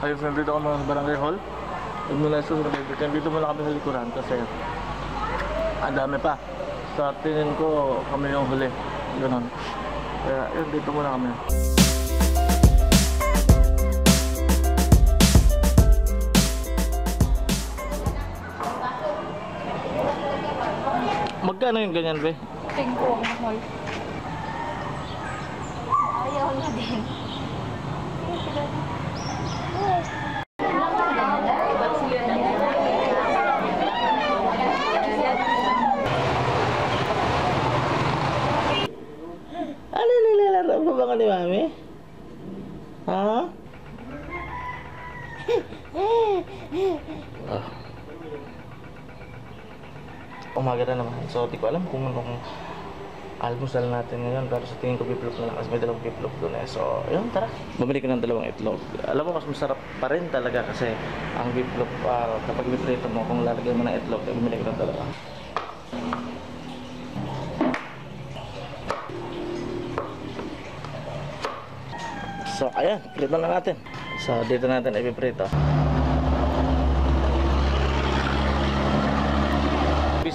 Ayos na dito kami sa Barangay Hall. Huwag muna susunod dito muna kami sa likuran kasi ang dami pa. Sa tingin ko kami yung huli. Ganon. Kaya yun, dito muna kami. Magkano yung ganyan, be? 5 ang mahal. Ayaw na din. Ano nilalaro pa ba ka ni Mami? Ha? Umaga na naman. So, di ko alam kung anong almusal natin ngayon. Pero sa tingin ko biplop na lang kasi may dalawang biplop doon eh. So, yun, tara. Bumili ko ng dalawang itlog. Alam mo, mas masarap pa rin talaga kasi ang biplop, kapag biprito mo, kung lalagyan mo ng itlog, bumili ko ng dalawa. So, ayan, prito na natin. So, dito natin ipiprito.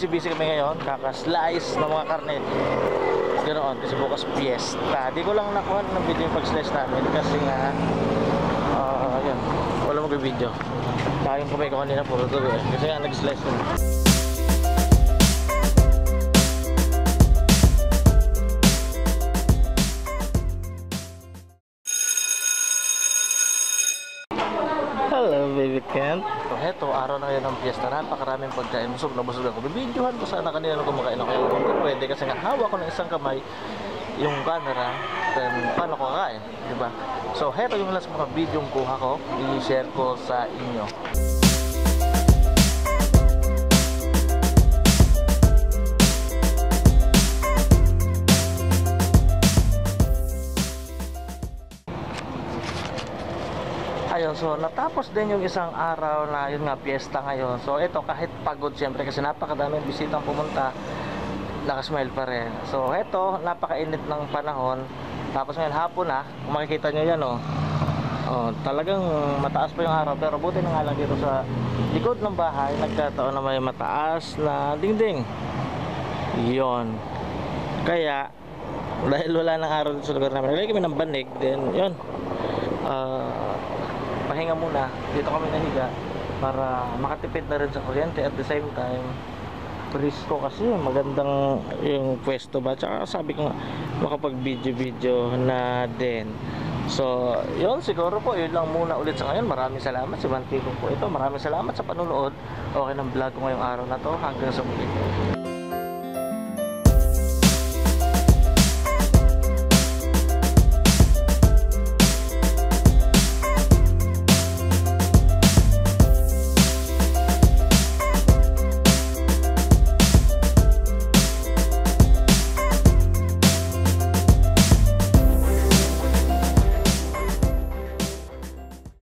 Busy kami ngayon, kaka-slice ng mga karne. Ganoon, kasi bukas fiesta. Di ko lang nakuha ng video yung pag-slice namin kasi nga, ayan, wala mag-video. Kaya yung kumay ko kanina, puro tuloy. Kasi nga, nag-slice ko. Hello, baby Kent. So, heto, araw na ngayon ng fiesta. Napakaraming pagkain. Busog na busog ako. Bibidyohan ko sana kanina nung kumakain ako. Hindi pwede kasi nga hawak ko ng isang kamay yung camera. Then, paano ko kakain? Diba? So, heto yung last mga video yung kuha ko. I-share ko sa inyo. Ayun, so natapos din yung isang araw na yun nga, fiesta ngayon. So ito, kahit pagod siyempre kasi napakadaming bisitang pumunta, nakasmile pa rin. So ito, napakainit ng panahon. Tapos ngayon hapon na, kung makikita nyo yan talagang mataas pa yung araw. Pero buti na nga lang dito sa likod ng bahay, nagkataon na may mataas na dingding. Yun. Kaya, dahil wala ng araw dito sa lugar namin, nalagay kami ng banig. Then yun, pahinga muna, dito kami nahiga para makatipid na rin sa kuryente at the same time presko kasi magandang yung pwesto ba, tsaka sabi ko nga makapag video na din. So yun, siguro po yun lang muna ulit sa ngayon. Maraming salamat, si Mantico po ito, maraming salamat sa panunood. Okay ng vlog ko ngayong araw na to, hanggang sa muli.